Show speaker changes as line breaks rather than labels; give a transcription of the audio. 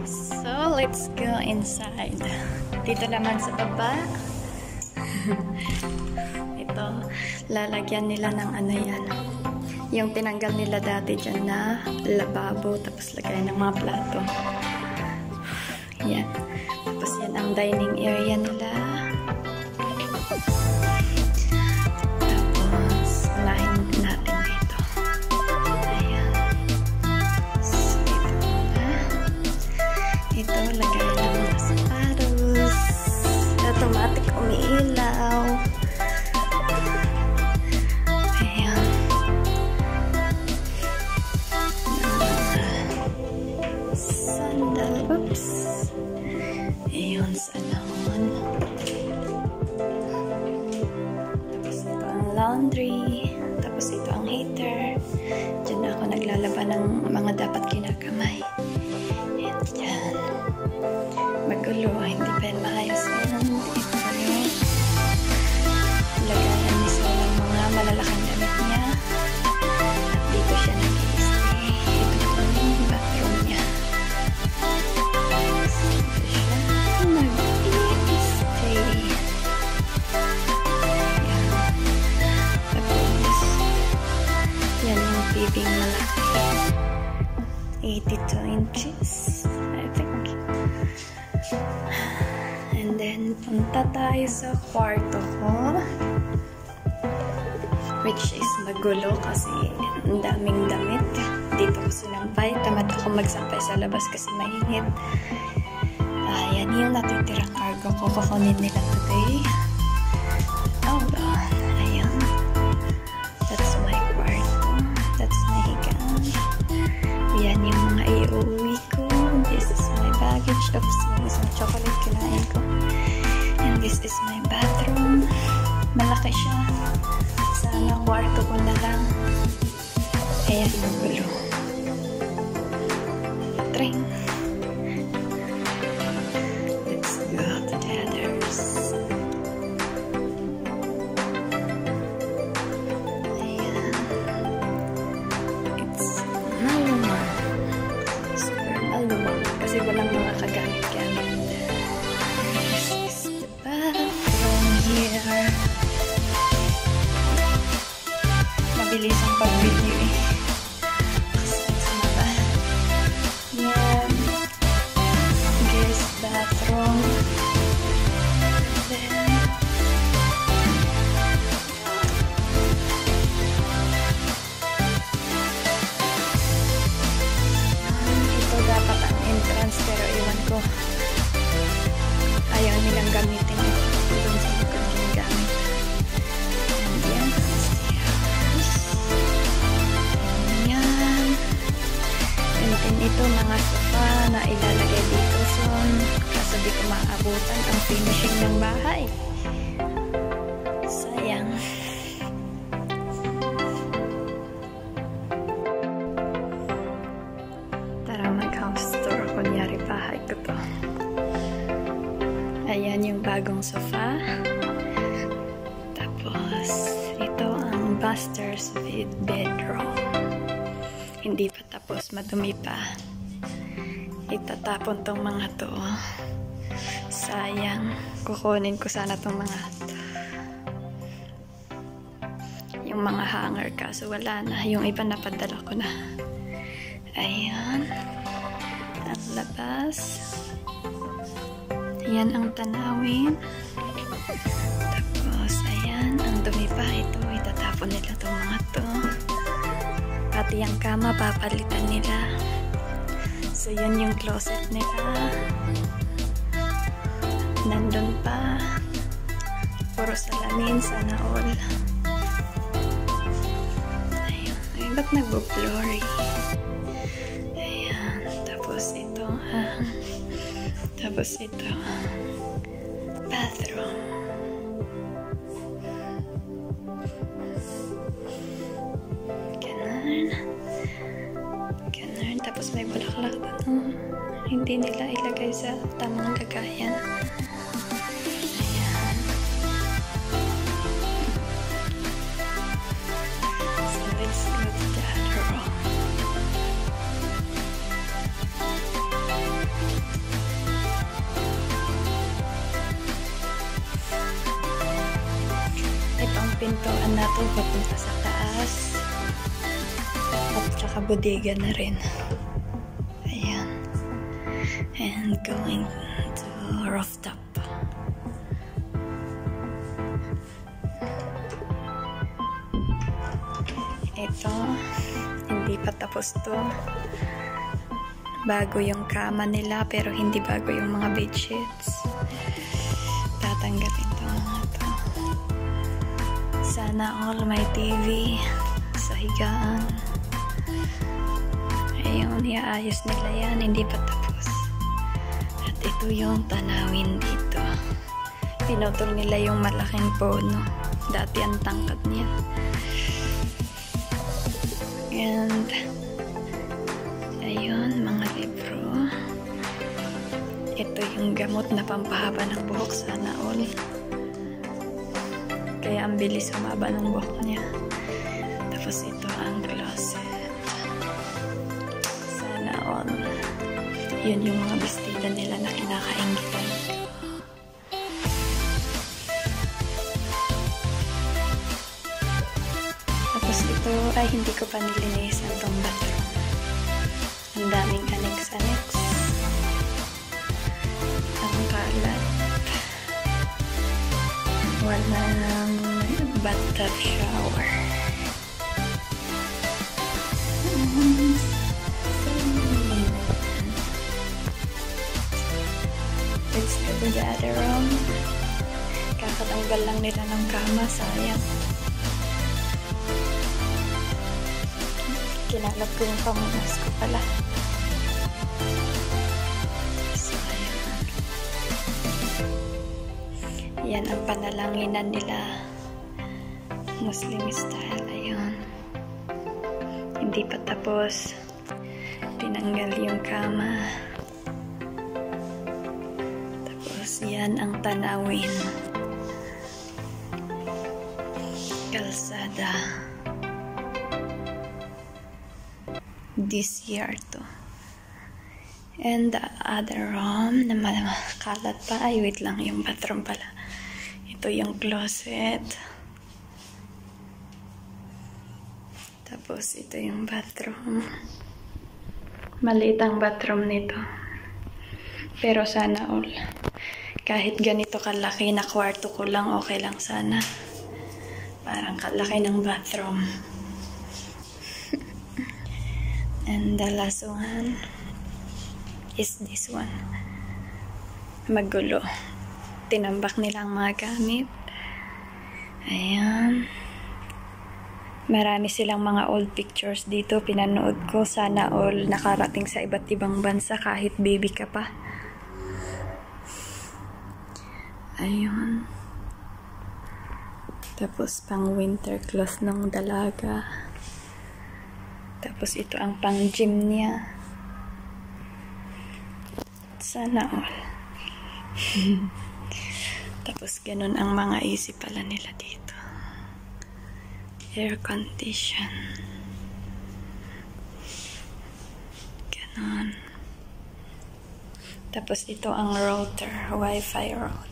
So, let's go inside. Dito naman sa baba. Ito, lalagyan nila ng ano yan. Yung tinanggal nila dati dyan na lababo, tapos lagay ng mga plato. Yan. Tapos yan ang dining area nila. Tapos, unahin natin dito. Ayan. So, ito, lagay ng mga sapatos. Automatic umiilaw. Ayan. Sandal. Oops. Ayun, salon. Tapos ito ang laundry. Tapos ito ang heater. Diyan ako naglalaba ng mga dapat kinakamay. Ayan, dyan. Magulo. Hindi pa yan maayos yan. Ito yung lagayan ni Sol ng mga malalaking damit niya. At dito siya nag-i-stay. Ito yung bathroom niya. Dito siya nag-i-stay. Yan. Tapos, yan yung TV malaki. 82 inches, I think. And then, punta tayo sa kwarto ko. Which is magulo kasi ang daming damit. Dito ko sinampay. Tamad ako magsampay sa labas kasi mainit. Ayan yung natitirang cargo ko. Kukunin nila today. Hold on. Ayan. That's my kwarto. That's my higaan. Ayan yung mga iuwi ko. This is my baggage. Tapos yung isang chocolate kinain ko. And this is my bathroom. Malaki siya. Sana kwarto ko na lang. Ayan yung gulo. Tring. Let's go to the others. Ayan. It's maluwang. Super maluwang. Kasi walang mga kagamit-gamit. This is the bathroom here. Mabilis ang pag-video eh. Kasi sa maba. Yan. Guest bathroom. Then, ito dapat ang entrance pero iwan ko. Ayaw nilang gamitin ito. Doon sa likod yung gamit. And yan. Ito mga sofa na ilalagay dito soon kasi di ko maabutan ang finishing ng bahay. Sayang. Tara mag-house tour. Kunyari bahay ko to. Ayan yung bagong sofa. Tapos ito ang master's bedroom. Hindi pa tapos, madumi pa. Itatapon tong mga to. Sayang. Kukunin ko sana tong mga yung mga hanger kaso wala na. Yung iba napadala ko na. Ayan. Ang labas. Ayan ang tanawin. Tapos, ayan. Ang dumi pa. Ito, itatapon nila tong mga to. Pati ang kama, papalitan nila. So, yun yung closet nila. Nandun pa. Puro salamin, sana all. Ayun. Ay, ba't nagbo-blurry? Ayan. Tapos ito, tapos ito. Bathroom. Ganun. Tapos may bulaklak doon. Hindi nila ilagay sa tamang lagayan. Ayan. So let's go to the other room. daan na to papunta sa taas. At saka bodega na rin. Ayan. And going to rooftop. Ito, hindi pa tapos to. Bago yung kama nila, pero hindi bago yung mga bedsheets. Tatanggapin to mga to. Sana all may TV sa higaan. Ayun, iaayos nila yan, hindi pa tapos. At ito yung tanawin dito. Pinutol nila yung malaking puno. Dati ang tangkad niya. And ayun, mga libro. Ito yung gamot na pampahaba ng buhok, sana all. Kaya ang bilis humaba ng buhok niya. Tapos ito ang closet. Sana all. Yun yung mga bestida nila na kinakaingitan. Tapos ito ay hindi ko pa nilinisan tong bathroom. Ang daming annex-annex. Ang kalat. Walang bathtub shower. Let's go to the other room. Kakatanggal lang nila ng kama, sayang. Kinalap ko yung pamunas ko pala. So, ayan. Yan ang panalanginan nila. Muslim style. Ayun. Hindi pa tapos. Tinanggal yung kama. Tapos, yan ang tanawin. Kalsada. This year to. And the other room na kalat pa. Ay, wait lang. Yung bathroom pala. Ito yung closet. Tapos, ito yung bathroom. Maliit ang bathroom nito. Pero sana all. Kahit ganito kalaki na kwarto ko lang, okay lang sana. Parang kalaki ng bathroom. And the last one is this one. Magulo. Tinambak nila ang mga gamit. Ayan. Marami silang mga old pictures dito. Pinanood ko. Sana all nakarating sa iba't ibang bansa kahit baby ka pa. Ayun. Tapos pang winter clothes ng dalaga. Tapos ito ang pang-gym niya. Sana all. Tapos ganun ang mga AC pala nila dito. Air condition. Ganun. Tapos ito ang router. Wi-Fi router.